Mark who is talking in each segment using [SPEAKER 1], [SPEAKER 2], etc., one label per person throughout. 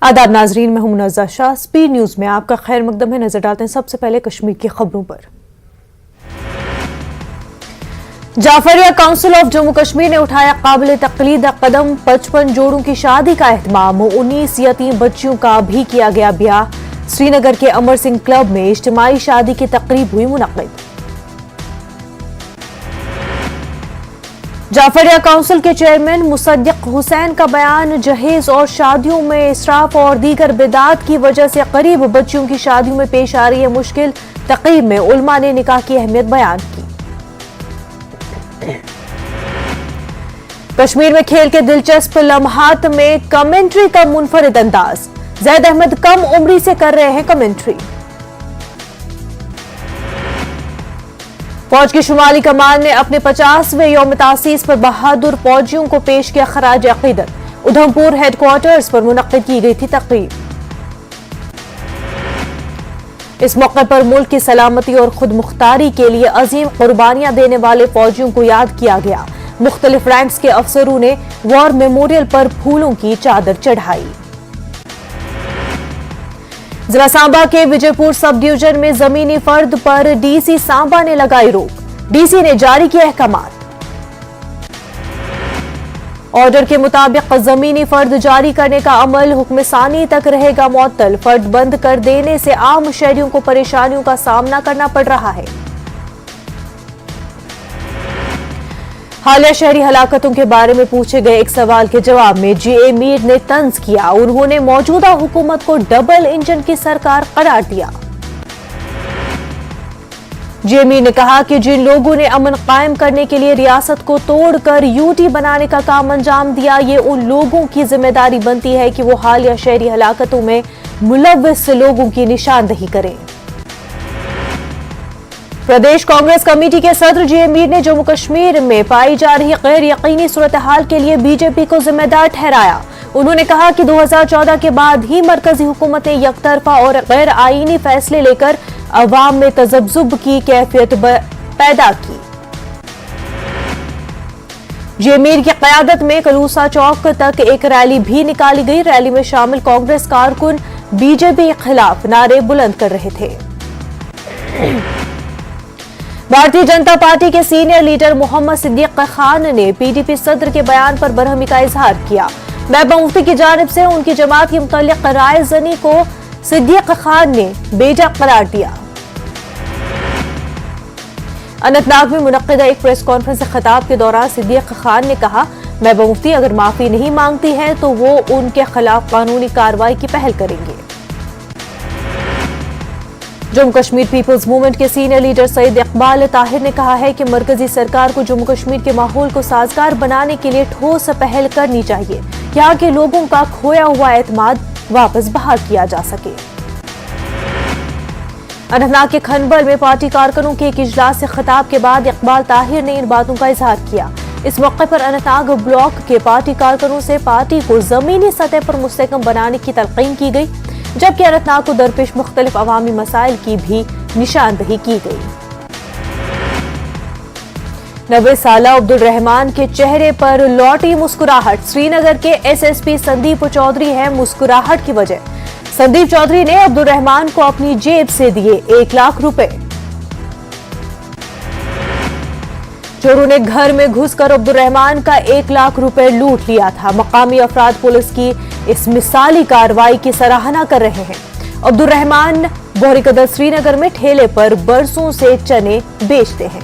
[SPEAKER 1] आदाब नाजरीन, मैं हूं मुनज़्ज़ा शाह। स्पीड न्यूज में आपका खैर मकदम है। नजर डालते हैं सबसे पहले कश्मीर की खबरों पर। जाफरिया काउंसिल ऑफ जम्मू कश्मीर ने उठाया काबिल तकलीद कदम। 55 जोड़ों की शादी का एहतमाम। 19 यतीम बच्चियों का भी किया गया ब्याह। श्रीनगर के अमर सिंह क्लब में इज्तिमाई शादी की तकरीब हुई मुनक़्क़िद। जाफरिया काउंसिल के चेयरमैन मुसद्दिक हुसैन का बयान। जहेज और शादियों में इसराफ और दीगर बिदात की वजह से गरीब बच्चियों की शादियों में पेश आ रही है मुश्किल। तकरीब में उलमा ने निकाह की अहमियत बयान की। कश्मीर में खेल के दिलचस्प लम्हात में कमेंट्री का मुनफरिद अंदाज। जैद अहमद कम उम्री से कर रहे हैं कमेंट्री। फौज की शुमाली कमान ने अपने 50वें यौम तासीस पर बहादुर फौजियों को पेश किया खराज अकीदत। उधमपुर हेडक्वार्टर्स पर मुनक्किद की गई थी तकरीब। इस मौके पर मुल्क की सलामती और खुद मुख्तारी के लिए अजीम कुर्बानियां देने वाले फौजियों को याद किया गया। मुख्तलिफ रैंक्स के अफसरों ने वॉर मेमोरियल पर फूलों की चादर चढ़ाई। जिला सांबा के विजयपुर सब डिवीजन में जमीनी फर्द पर डीसी सांबा ने लगाई रोक। डीसी ने जारी किए अहकामात। ऑर्डर के मुताबिक जमीनी फर्द जारी करने का अमल हुक्म सानी तक रहेगा मुअत्तल। फर्द बंद कर देने से आम शहरियों को परेशानियों का सामना करना पड़ रहा है। हालिया शहरी हलाकतों के बारे में पूछे गए एक सवाल के जवाब में जीए मीर ने तंज किया। उन्होंने मौजूदा हुकूमत को डबल इंजन की सरकार करार दिया। जीए मीर ने कहा कि जिन लोगों ने अमन कायम करने के लिए रियासत को तोड़कर यूटी बनाने का काम अंजाम दिया, ये उन लोगों की जिम्मेदारी बनती है कि वो हालिया शहरी हलाकतों में मुलव्विस लोगों की निशानदही करें। प्रदेश कांग्रेस कमेटी के सदर जीए मीर ने जम्मू कश्मीर में पाई जा रही गैर यकीनी सूरत हाल के लिए बीजेपी को जिम्मेदार ठहराया। उन्होंने कहा कि 2014 के बाद ही मरकजी हुकूमत ने यकतरफा और गैर आईनी फैसले लेकर अवाम में तजब्जुब की कैफियत पैदा की। जीए मीर की क़यादत में कलूसा चौक तक एक रैली भी निकाली गई। रैली में शामिल कांग्रेस कारकुन बीजेपी के खिलाफ नारे बुलंद कर रहे थे। भारतीय जनता पार्टी के सीनियर लीडर मोहम्मद सिद्दीक खान ने पीडीपी सदर के बयान पर बरहमी का इजहार किया। महबूबा मुफ्ती की जानिब से उनकी जमात के मुताल्लिक राय जनी को सिद्दीक खान ने बेजा करार दिया। अनंतनाग में मुनक्किदा एक प्रेस कॉन्फ्रेंस से खिताब के दौरान सिद्दीक खान ने कहा, महबूबा मुफ्ती अगर माफी नहीं मांगती हैं तो वो उनके खिलाफ कानूनी कार्रवाई की पहल करेंगे। जम्मू कश्मीर पीपल्स मूवमेंट के सीनियर लीडर सईद इकबाल ताहिर ने कहा है कि मरकजी सरकार को जम्मू कश्मीर के माहौल को साजगार बनाने के लिए ठोस पहल करनी चाहिए। यहाँ के लोगों का खोया हुआ एतमाद वापस बहाल किया जा सके। अनंतनाग के खनबल में पार्टी कारकुनों के एक इजलास से खिताब के बाद इकबाल ताहिर ने इन बातों का इजहार किया। इस मौके पर अनंतनाग ब्लॉक के पार्टी कारकुनों से पार्टी को जमीनी सतह पर मुस्तहकम बनाने की तलकीन की गई, जबकि अनंतनाग को दरपेश मुख्तलिफ अवामी मसाइल की भी निशानदही की गई। 90 साल अब्दुल रहमान के चेहरे पर लौटी मुस्कुराहट। श्रीनगर के एसएसपी संदीप चौधरी है मुस्कुराहट की वजह। संदीप चौधरी ने अब्दुल रहमान को अपनी जेब से दिए 1 लाख रुपए। चोरों ने घर में घुसकर अब्दुल रहमान का 1 लाख रुपए लूट लिया था। मकामी अफराद पुलिस की इस मिसाली कार्रवाई की सराहना कर रहे हैं। अब्दुल रहमान बोहरीकदर श्रीनगर में ठेले पर बरसों से चने बेचते हैं।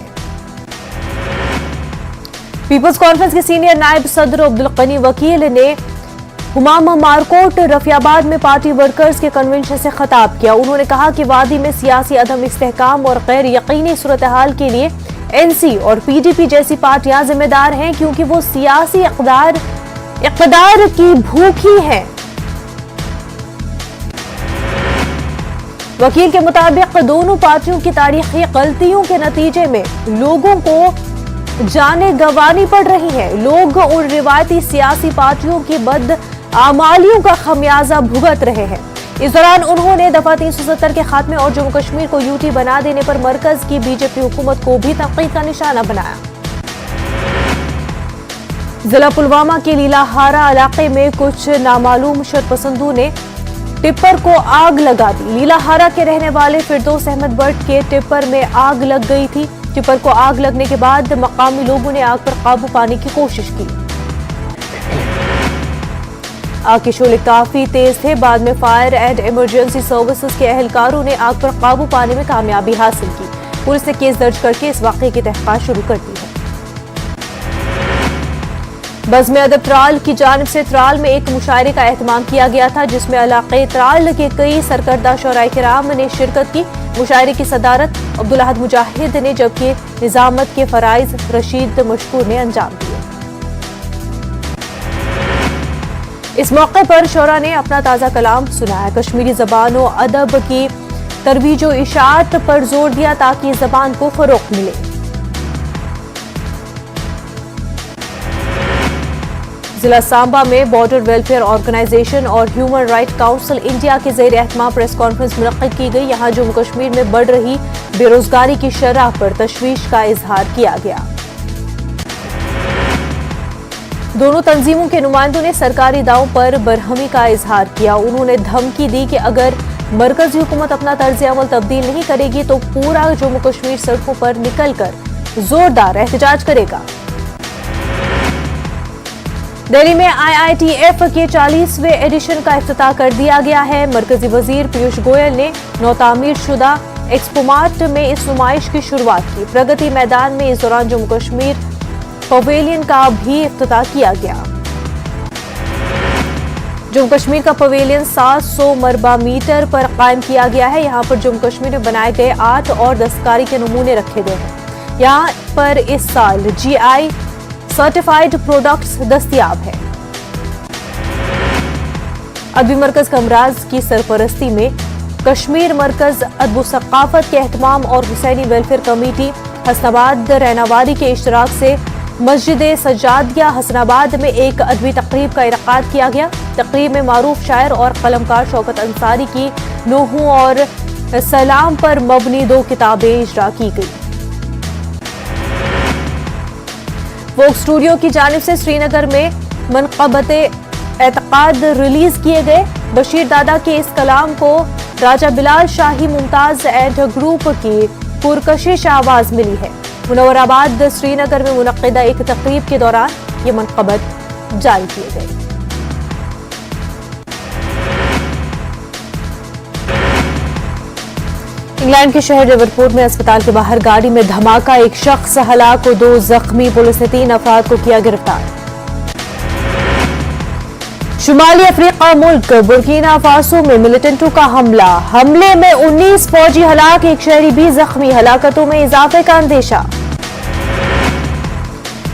[SPEAKER 1] पीपल्स कॉन्फ्रेंस के सीनियर नायब सदर अब्दुल गनी वकील ने हुमामा मारकोट रफियाबाद में पार्टी वर्कर्स के कन्वेंशन से खिताब किया। उन्होंने कहा कि वादी में सियासी अदम इस्तेहकाम और गैर यकीनी सूरत हाल के लिए एनसी और पीडीपी जैसी पार्टियां जिम्मेदार हैं, क्योंकि वो सियासी इक़्तिदार की भूखी हैं। वकील के मुताबिक दोनों पार्टियों की तारीखी गलतियों के नतीजे में लोगों को जाने गंवानी पड़ रही है। लोग उन रिवायती सियासी पार्टियों की बदआमालियों का खमियाजा भुगत रहे हैं। इस दौरान उन्होंने दफा 370 के खात्मे और जम्मू कश्मीर को यूटी बना देने पर मरकज की बीजेपी हुकूमत को भी तनकीद का निशाना बनाया। जिला पुलवामा के लीलाहारा इलाके में कुछ नामालूम शरपसंदों ने टिप्पर को आग लगा दी। लीलाहारा के रहने वाले फिरदौस अहमद भट्ट के टिप्पर में आग लग गई थी। टिप्पर को आग लगने के बाद मकामी लोगों ने आग पर काबू पाने की कोशिश की। आग के शोले काफी तेज थे। बाद में फायर एंड इमरजेंसी सर्विसेज के एहलकारों ने आग पर काबू पाने में कामयाबी हासिल की। पुलिस ने केस दर्ज करके इस वाकये की तहकीकात शुरू कर दी है। बज़्म अदब त्राल की जानिब से त्राल में एक मुशायरे का एहतमाम किया गया था, जिसमें इलाके त्राल के कई सरकर्दा शोराए किराम ने शिरकत की। मुशायरे की सदारत अब्दुल अहद मुजाहिद ने, जबकि निजामत के फराइज रशीद मशकूर ने अंजाम दिए। इस मौके पर शोरा ने अपना ताज़ा कलाम सुनाया। कश्मीरी ज़बान और अदब की तरवीज और इशाअत पर जोर दिया ताकि ज़बान को फरोग मिले। जिला सांबा में बॉर्डर वेलफेयर ऑर्गेनाइजेशन और ह्यूमन राइट काउंसिल इंडिया के ज़ेर एहतमाम प्रेस कॉन्फ्रेंस मुनक्किद की गई। यहाँ जम्मू कश्मीर में बढ़ रही बेरोजगारी की शरह पर तशवीश का इजहार किया गया। दोनों तंजीमों के नुमाइंदों ने सरकारी दावों पर बरहमी का इजहार किया। उन्होंने धमकी दी कि अगर मरकजी हुकूमत अपना तर्ज अमल तब्दील नहीं करेगी तो पूरा जम्मू कश्मीर सड़कों पर निकलकर जोरदार एहतजाज करेगा। दिल्ली में IITF के 40वें एडिशन का इफ्तिताह कर दिया गया है। मरकजी वजीर पीयूष गोयल ने नौतामीर शुदा एक्सपोमार्ट में इस नुमाइश की शुरुआत की। प्रगति मैदान में इस दौरान जम्मू कश्मीर पवेलियन का भी इफ्तिताह किया गया। जम्मू कश्मीर का पवेलियन 700 मरबा मीटर पर कायम किया गया है। यहाँ पर जम्मू कश्मीर में बनाए गए आर्ट और दस्तकारी के नमूने रखे गए हैं। यहाँ पर इस साल GI सर्टिफाइड प्रोडक्ट्स दस्तयाब है। अदबी मरकज कमराज की सरपरस्ती में कश्मीर मरकज अदब सकाफत के एहतमाम और हुसैनी वेलफेयर कमेटी हसनाबाद रैनावारी के इश्तराक से मस्जिद सजादिया हसनाबाद में एक अदबी तकरीब का इनकाद किया गया। तकरीब में मारूफ शायर और कलमकार शौकत अंसारी की नूह और सलाम पर मबनी 2 किताबें इजरा की गई। वोक स्टूडियो की जानिब से श्रीनगर में मनक़बत एतक़ाद रिलीज किए गए। बशीर दादा के इस कलाम को राजा बिलाल शाही मुमताज एंड ग्रुप की पुरकशिश आवाज मिली है। मुनव्वराबाद श्रीनगर में मुनक़्क़िदा एक तक़रीब के दौरान ये मनक़बत जारी किए गए। इंग्लैंड के शहर लिवरपूल में अस्पताल के बाहर गाड़ी में धमाका, एक शख्स हलाक और 2 जख्मी। पुलिस ने 3 अफराद को किया गिरफ्तार। शुमाली अफ्रीका मुल्क बुर्किना फासो में मिलिटेंटों का हमले में 19 फौजी हलाक, एक शहरी भी जख्मी। हलाकतों में इजाफे का अंदेशा।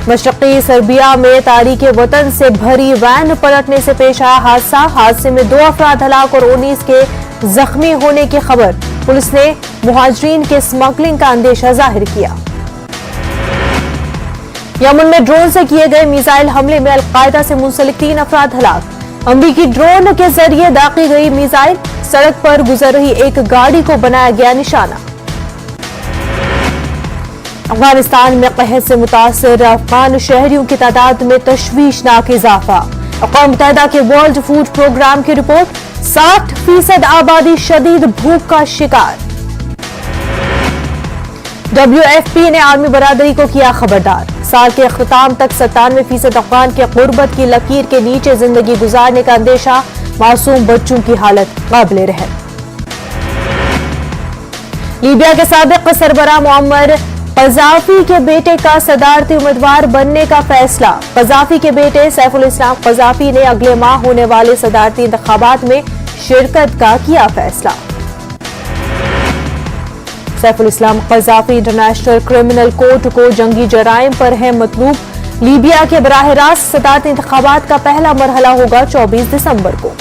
[SPEAKER 1] मशरक़ी सर्बिया में तारीके वतन से भरी वैन पलटने से पेश आया हादसे में 2 अफराद हलाक और 19 के जख्मी होने की खबर। पुलिस ने मुहाजिरीन के स्मगलिंग का अंदेशा जाहिर किया। यमन में ड्रोन से किए गए मिसाइल हमले में अलकायदा से मुंसलिक 3 अफराद हलाक। अमरीकी ड्रोन के जरिए दागी गई मिसाइल, सड़क पर गुजर रही एक गाड़ी को बनाया गया निशाना। अफगानिस्तान में कहर से मुतासर अफगान शहरियों की तादाद में तशवीशनाक इजाफा। अक़वाम मुत्तहिदा के वर्ल्ड फूड प्रोग्राम की रिपोर्ट, 60% आबादी शदीद भूख का शिकार। WFP ने आर्मी बरादरी को किया खबरदार। साल के अख्ताम तक 97% अफगान के गुर्बत की लकीर के नीचे जिंदगी गुजारने का अंदेशा। मासूम बच्चों की हालत काबिल रहम। लीबिया के साबिक सरबराह मुअम्मर क़ज़ाफ़ी के बेटे का सदारती उम्मीदवार बनने का फैसला। क़ज़ाफ़ी के बेटे सैफुल इस्लाम क़ज़ाफ़ी ने अगले माह होने वाले सदारती इंतखाबात में शिरकत का किया फैसला। सैफुल इस्लाम क़ज़ाफ़ी इंटरनेशनल क्रिमिनल कोर्ट को जंगी जराइम पर है मतलूब। लीबिया के बराह रास्त सदारती इंतखाबात का पहला मरहला होगा 24 दिसंबर को।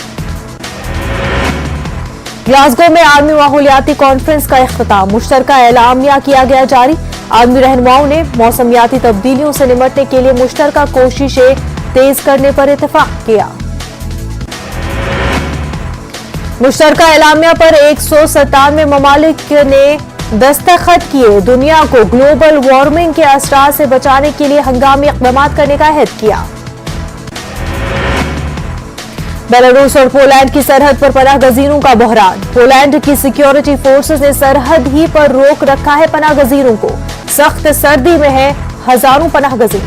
[SPEAKER 1] ग्लासगो में आर्मी माहौलियाती कॉन्फ्रेंस का इख्तिताम, मुश्तरका एलामिया किया गया जारी। आर्मी रहनुमाओं ने मौसमियाती तब्दीलियों से निपटने के लिए मुश्तरका कोशिशें तेज करने पर इत्तेफाक किया। मुश्तरका एलामिया पर 197 ममालिक ने दस्तखत किए। दुनिया को ग्लोबल वार्मिंग के असरार से बचाने के लिए हंगामी इक़दाम करने का अहद किया। बेलारूस और पोलैंड की सरहद पर पनाह गजीरों का बहरान। पोलैंड की सिक्योरिटी फोर्सेस ने सरहद ही पर रोक रखा है पनाह गजीरों को। सख्त सर्दी में है हजारों पनाह गजीर।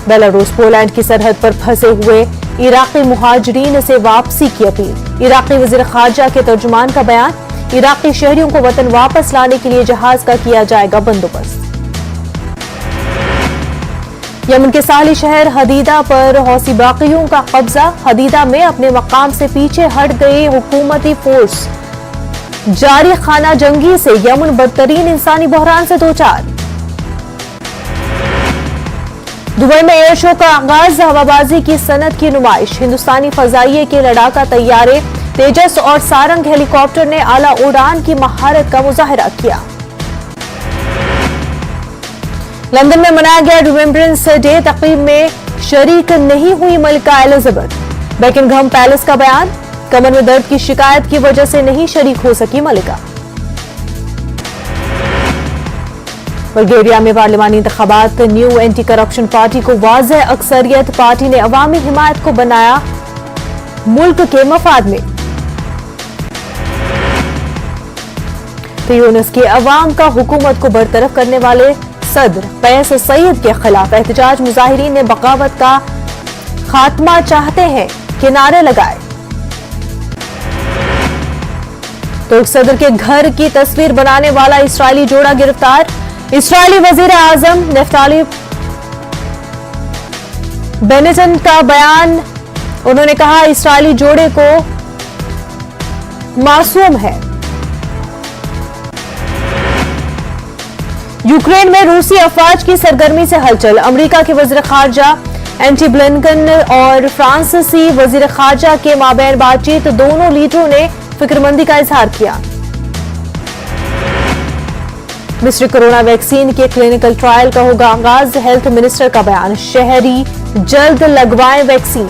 [SPEAKER 1] बेलारूस पोलैंड की सरहद पर फंसे हुए इराकी मुहाजिरीन से वापसी की अपील। इराकी वजीर खारजा के तर्जुमान का बयान। इराकी शहरियों को वतन वापस लाने के लिए जहाज का किया जाएगा बंदोबस्त। यमन के साहली शहर हदीदा पर हौसी बाकियों का कब्जा। हदीदा में अपने मकाम से पीछे हट गई हुकूमती फोर्स। जारी खाना जंगी से यमन बदतरीन इंसानी बहरान से दो चार। दुबई में एयर शो का आगाज। हवाबाजी की सनत की नुमाइश। हिंदुस्तानी फजाइये के लड़ाका तैयारे तेजस और सारंग हेलीकॉप्टर ने आला उड़ान की महारत का मुजाहिरा किया। लंदन में मनाया गया रिमेम्बरेंस डे। तकरीब में शरीक नहीं हुई मलिका एलिजाबेथ। बकिंघम पैलेस का बयान। कमर में दर्द की शिकायत की वजह से नहीं शरीक हो सकी मलिका। बल्गेरिया में पार्लिमानी इंतखाबात। न्यू एंटी करप्शन पार्टी को वाज़ेह अक्सरियत। पार्टी ने अवामी हिमायत को बनाया मुल्क के मफाद में। यूनुस के अवाम का हुकूमत को बरतरफ करने वाले सदर कैस सईद के खिलाफ एहतजाज। मुजाहिरीन ने बगावत का खात्मा चाहते हैं के नारे लगाए। तुर्क सदर के घर की तस्वीर बनाने वाला इस्राएली जोड़ा गिरफ्तार। इस्राएली वजीर आजम नेफ्ताली बेनेटन का बयान। उन्होंने कहा इस्राएली जोड़े को मासूम है। यूक्रेन में रूसी अफवाज की सरगर्मी से हलचल। अमेरिका के वजीर खारजा एंटी ब्लिंकन और फ्रांसीसी वजीर खारजा के माबैन बातचीत। दोनों लीडरों ने फिक्रमंदी का इजहार किया। मिस्र कोरोना वैक्सीन के क्लिनिकल ट्रायल का होगा आगाज। हेल्थ मिनिस्टर का बयान। शहरी जल्द लगवाएं वैक्सीन।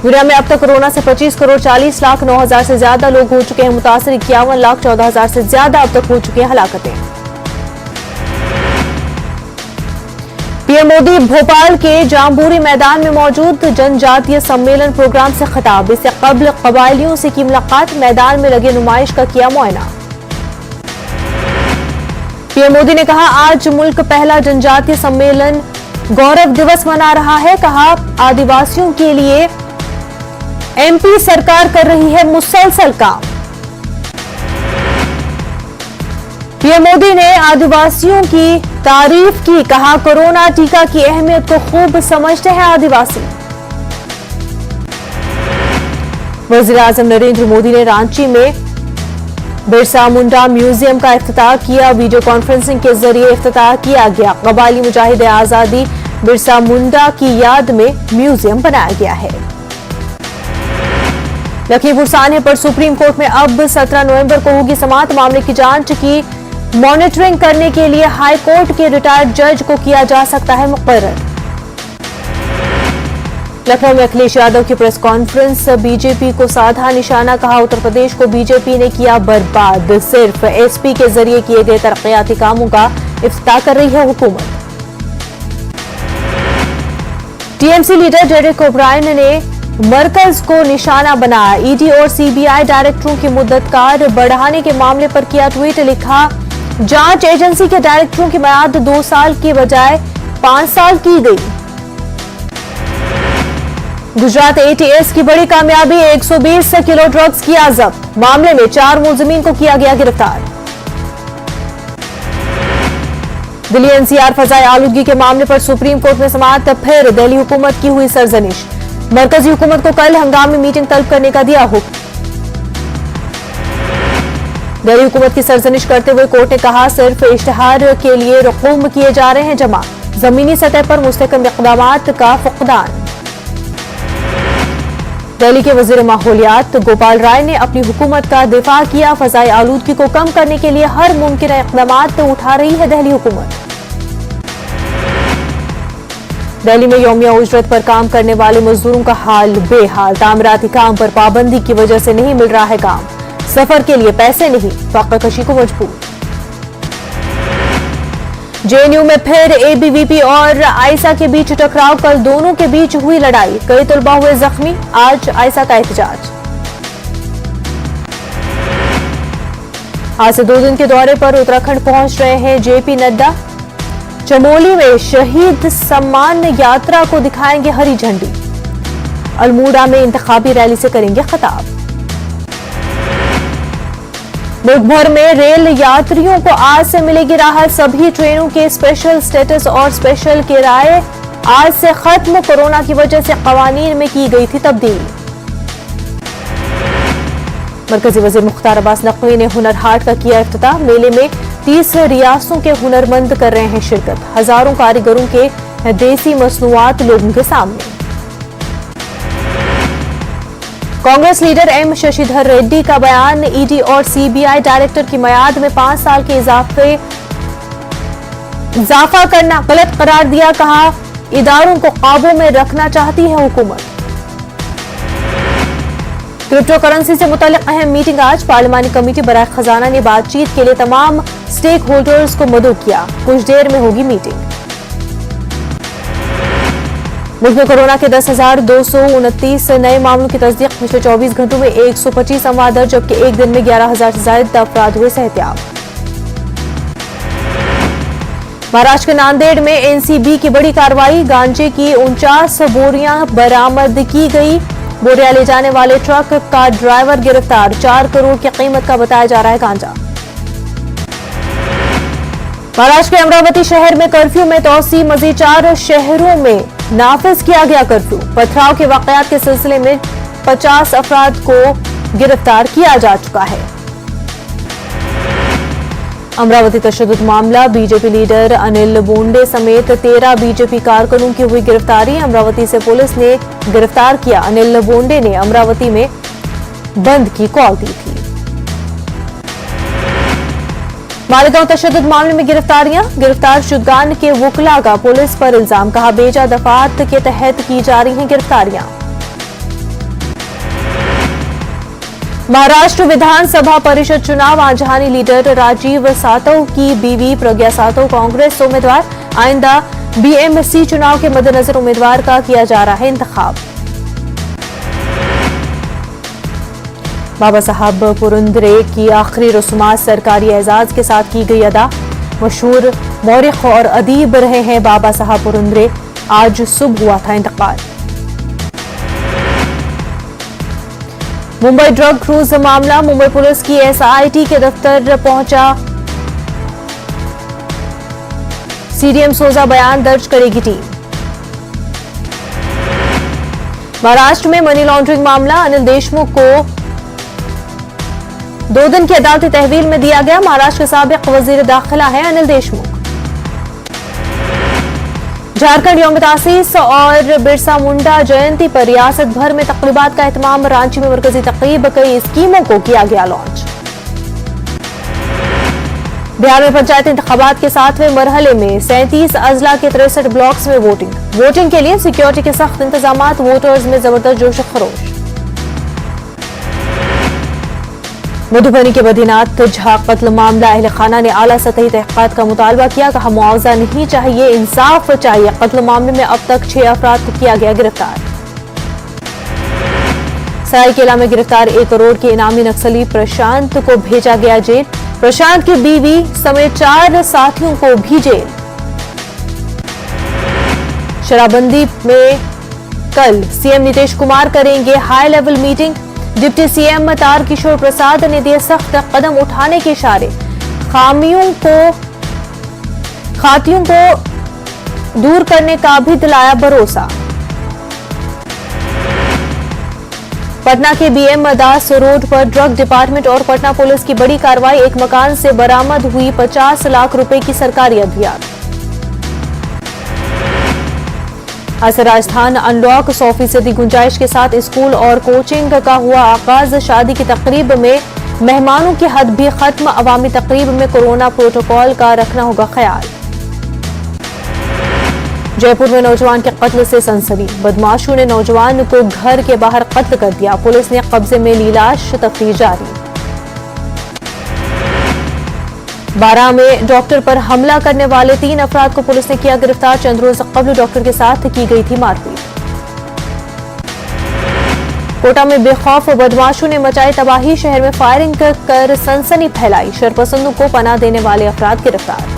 [SPEAKER 1] दुनिया में अब तक कोरोना से 25 करोड़ 40 लाख 9 हजार से ज्यादा लोग हो चुके हैं मुतासर। 51 लाख 14 हजार से ज्यादा अब तक हो चुकी हैं हलाकतें। पीएम मोदी भोपाल के जाम्बूरी मैदान में मौजूद। जनजातीय सम्मेलन प्रोग्राम से खिताब। इससे कबल कबायलियों से की मुलाकात। मैदान में लगे नुमाइश का किया मुआयना। पीएम मोदी ने कहा आज मुल्क पहला जनजातीय सम्मेलन गौरव दिवस मना रहा है। कहा आदिवासियों के लिए एमपी सरकार कर रही है मुसलसल काम। पीएम मोदी ने आदिवासियों की तारीफ की। कहा कोरोना टीका की अहमियत को खूब समझते हैं आदिवासी। वजीर आजम नरेंद्र मोदी ने रांची में बिरसा मुंडा म्यूजियम का इफ्तिताह किया। वीडियो कॉन्फ्रेंसिंग के जरिए इफ्तिताह किया गया। कबायली मुजाहिद आजादी बिरसा मुंडा की याद में म्यूजियम बनाया गया है। लखीमपुर सान्हे पर सुप्रीम कोर्ट में अब 17 नवंबर को होगी समाअत। मामले की जांच की मॉनिटरिंग करने के लिए हाई कोर्ट के रिटायर्ड जज को किया जा सकता है मुकर्रर। लखनऊ में अखिलेश यादव की प्रेस कॉन्फ्रेंस। बीजेपी को साधा निशाना। कहा उत्तर प्रदेश को बीजेपी ने किया बर्बाद। सिर्फ एसपी के जरिए किए गए तरक्याती कामों का इफ्तिताह कर रही है हुकूमत। टीएमसी लीडर डेरेक ओब्रायन ने मरकज को निशाना बनाया। ईडी और सीबीआई डायरेक्टरों की मुद्दतकार बढ़ाने के मामले पर किया ट्वीट। लिखा जांच एजेंसी के डायरेक्टरों की मियाद 2 साल की बजाय 5 साल की गई। गुजरात एटीएस की बड़ी कामयाबी। 120 किलो ड्रग्स किया जब्त। मामले में 4 मुलजिमीन को किया गया गिरफ्तार। दिल्ली एनसीआर फजाई आलूदगी के मामले पर सुप्रीम कोर्ट में समाअत। फिर दिल्ली हुकूमत की हुई सरजनिश। मरकजी हुकूमत को कल हंगामी मीटिंग तलब करने का दिया हुक्म। दिल्ली हुकूमत की सरजनिश करते हुए कोर्ट ने कहा सिर्फ इश्तिहार के लिए रकूम किए जा रहे हैं जमा। जमीनी सतह पर मुस्तहकम इक़दामात का फुक़दान। दिल्ली के वजीर माहौलियात गोपाल राय ने अपनी हुकूमत का दिफा किया। फजाई आलूदगी को कम करने के लिए हर मुमकिन इक़दामात उठा रही है दिल्ली हुकूमत। दिल्ली में यौमिया उजरत पर काम करने वाले मजदूरों का हाल बेहाल। तामीराती काम पर पाबंदी की वजह से नहीं मिल रहा है काम। सफर के लिए पैसे नहीं, फाक़ाकशी को मजबूर। जेएनयू में फिर एबीवीपी और आयसा के बीच टकराव। कल दोनों के बीच हुई लड़ाई, कई तलबा हुए जख्मी। आज आयसा का एहतजाज। आज से 2 दिन के दौरे पर उत्तराखंड पहुंच रहे हैं जेपी नड्डा। चमोली में शहीद सम्मान यात्रा को दिखाएंगे हरी झंडी। अल्मोड़ा में इंतखाबी रैली से करेंगे खिताब। मुल्क भर में रेल यात्रियों को आज से मिलेगी राहत। सभी ट्रेनों के स्पेशल स्टेटस और स्पेशल किराए आज से खत्म। कोरोना की वजह से कवानीन में की गई थी तब्दीली। मरकजी वजीर मुख्तार अब्बास नकवी ने हुनर हाट का किया इफ्तिताह। मेले में 30 रियासतों के हुनरमंद कर रहे हैं शिरकत। हजारों कारीगरों के देसी मसनूआत लोगों के सामने। कांग्रेस लीडर एम शशिधर रेड्डी का बयान। ईडी और सीबीआई डायरेक्टर की मियाद में 5 साल के इजाफा करना गलत करार दिया। कहा, इदारों को काबू में रखना चाहती है हुकूमत। क्रिप्टो करेंसी से मुताल्लिक अहम मीटिंग आज। पार्लिमानी कमेटी बराए खजाना ने बातचीत के लिए तमाम स्टेक होल्डर्स को मदऊ किया। कुछ देर में होगी मीटिंग। मुल्क में कोरोना के 10,229 नए मामलों की तस्दीक। पिछले 24 घंटों में 125 अमवात दर्ज, जबकि एक दिन में 11,000 से ज्यादा अफराद हुए सेहतियाब। महाराष्ट्र के नांदेड़ में एनसीबी की बड़ी कार्रवाई। गांजे की 49 बोरियां बरामद की गई। बोरियां ले जाने वाले ट्रक का ड्राइवर गिरफ्तार। 4 करोड़ की कीमत का बताया जा रहा है गांजा। महाराष्ट्र के अमरावती शहर में कर्फ्यू में तोसी। मजीद 4 शहरों में नाफिज किया गया कर्फ्यू। पथराव के वाकयात के सिलसिले में 50 अफराद को गिरफ्तार किया जा चुका है। अमरावती तशद्दुद मामला। बीजेपी लीडर अनिल बोंडे समेत 13 बीजेपी कारकुनों की हुई गिरफ्तारी। अमरावती से पुलिस ने गिरफ्तार किया। अनिल बोंडे ने अमरावती में बंद की कॉल दी थी। मालेगांव तशद्दुद मामले में गिरफ्तारियां। गिरफ्तार शुदगान के वुकला का पुलिस पर इल्जाम। कहा, बेजा दफात के तहत की जा रही हैं गिरफ्तारियां। महाराष्ट्र विधानसभा परिषद चुनाव। आंजहानी लीडर राजीव सातव की बीवी प्रज्ञा सातव कांग्रेस उम्मीदवार। आइंदा बीएमसी चुनाव के मद्देनजर उम्मीदवार का किया जा रहा है इंतखाब। बाबा साहब पुरंदरे की आखिरी रस्मात सरकारी एजाज के साथ की गई अदा। मशहूर मौरिख और अदीब रहे हैं बाबा साहब पुरंदरे। आज सुबह हुआ था इंतकाल। मुंबई ड्रग क्रूज मामला। मुंबई पुलिस की एसआईटी के दफ्तर पहुंचा सीडीएम सोजा। बयान दर्ज करेगी टीम। महाराष्ट्र में मनी लॉन्ड्रिंग मामला। अनिल देशमुख को 2 दिन की अदालती तहवील में दिया गया। महाराष्ट्र के साबिक वजीर दाखिला है अनिल देशमुख। झारखंड यौम तासीस और बिरसा मुंडा जयंती पर रियासत भर में तकरीबात का एहतमाम। रांची में मरकजी तकरीब। कई स्कीमों को किया गया लॉन्च। बिहार में पंचायत इंतखाबात के 7वें मरहले में 37 अजला के 63 ब्लॉक्स में वोटिंग के लिए सिक्योरिटी के सख्त इंतजाम। वोटर्स में जबरदस्त जोश खरोश। मधुबनी के बद्रीनाथ झा कत्ल मामला। अहले खाना ने आला सतही तहकीकात का मुतालबा किया। कहा, मुआवजा नहीं चाहिए, इंसाफ चाहिए। कत्ल मामले में अब तक 6 अफराद को किया गया गिरफ्तार। सरायकेला में गिरफ्तार 1 करोड़ के इनामी नक्सली प्रशांत को भेजा गया जेल। प्रशांत की बीवी समेत 4 साथियों को भी जेल। शराबबंदी में कल सीएम नीतीश कुमार करेंगे high level meeting. Deputy CM Tarkishore Prasad ने दिए सख्त कदम उठाने के इशारे। खातियों को दूर करने का भी दिलाया भरोसा। पटना के बीएम दास रोड पर ड्रग डिपार्टमेंट और पटना पुलिस की बड़ी कार्रवाई। एक मकान से बरामद हुई 50 लाख रुपए की सरकारी अद्वियात। आज से राजस्थान अनलॉक 100% गुंजाइश के साथ स्कूल और कोचिंग का हुआ आगाज। शादी की तकरीब में मेहमानों की हद भी खत्म। अवामी तकरीब में कोरोना प्रोटोकॉल का रखना होगा ख्याल। जयपुर में नौजवान के कत्ल से सनसनी। बदमाशों ने नौजवान को घर के बाहर कत्ल कर दिया। पुलिस ने कब्जे में ली लाश। तफ्तीश जारी। बारां में डॉक्टर पर हमला करने वाले 3 अफराद को पुलिस ने किया गिरफ्तार। चंद रोज कबल डॉक्टर के साथ की गई थी मारपीट। कोटा में बेखौफ बदमाशों ने मचाई तबाही, शहर में फायरिंग कर सनसनी फैलाई। शरपसंदों को पनाह देने वाले अफराद गिरफ्तार।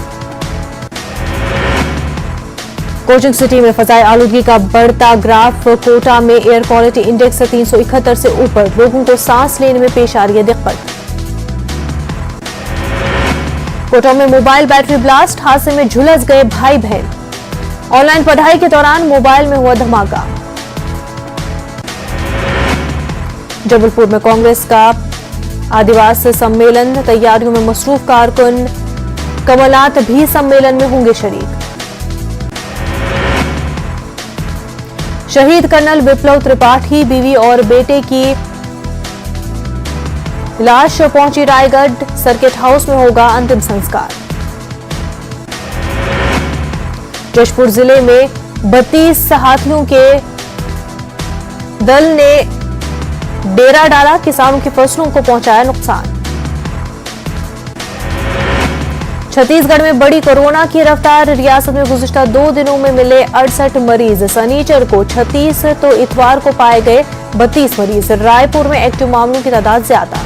[SPEAKER 1] कोचिंग सिटी में फजाई आलूदगी का बढ़ता ग्राफ, कोटा में एयर क्वालिटी इंडेक्स 371 से ऊपर, लोगों को सांस लेने में पेश आ रही है दिक्कत। कोटा में मोबाइल बैटरी ब्लास्ट, हादसे में झुलस गए भाई बहन। ऑनलाइन पढ़ाई के दौरान मोबाइल में हुआ धमाका। जबलपुर में कांग्रेस का आदिवासी सम्मेलन, तैयारियों में मसरूफ कारकुन। कमलनाथ भी सम्मेलन में होंगे शरीक। शहीद कर्नल विप्लव त्रिपाठी बीवी और बेटे की लाश पहुंची रायगढ़, सर्किट हाउस में होगा अंतिम संस्कार। जशपुर जिले में 32 हाथियों के दल ने डेरा डाला, किसानों की फसलों को पहुंचाया नुकसान। छत्तीसगढ़ में बढ़ी कोरोना की रफ्तार, रियासत में गुज़िश्ता 2 दिनों में मिले 68 मरीज। शनिचर को 36 तो इतवार को पाए गए 32 मरीज। रायपुर में एक्टिव मामलों की तादाद ज्यादा।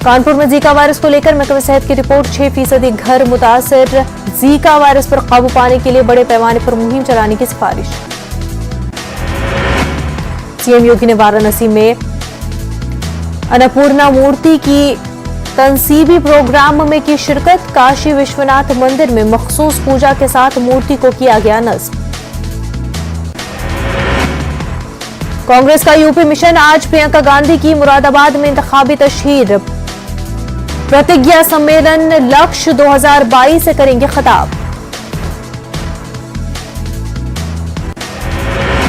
[SPEAKER 1] कानपुर में जीका वायरस को लेकर महकमे सेहत की रिपोर्ट, 6% घर मुतासिर। जीका वायरस पर काबू पाने के लिए बड़े पैमाने पर मुहिम चलाने की सिफारिश। सीएम योगी ने वाराणसी में अन्नपूर्णा मूर्ति की तंसीबी प्रोग्राम में की शिरकत। काशी विश्वनाथ मंदिर में मखसूस पूजा के साथ मूर्ति को किया गया नस्ब। कांग्रेस का यूपी मिशन, आज प्रियंका गांधी की मुरादाबाद में इंतखाबी तशहीर। प्रतिज्ञा सम्मेलन लक्ष्य 2022 से करेंगे खिताब।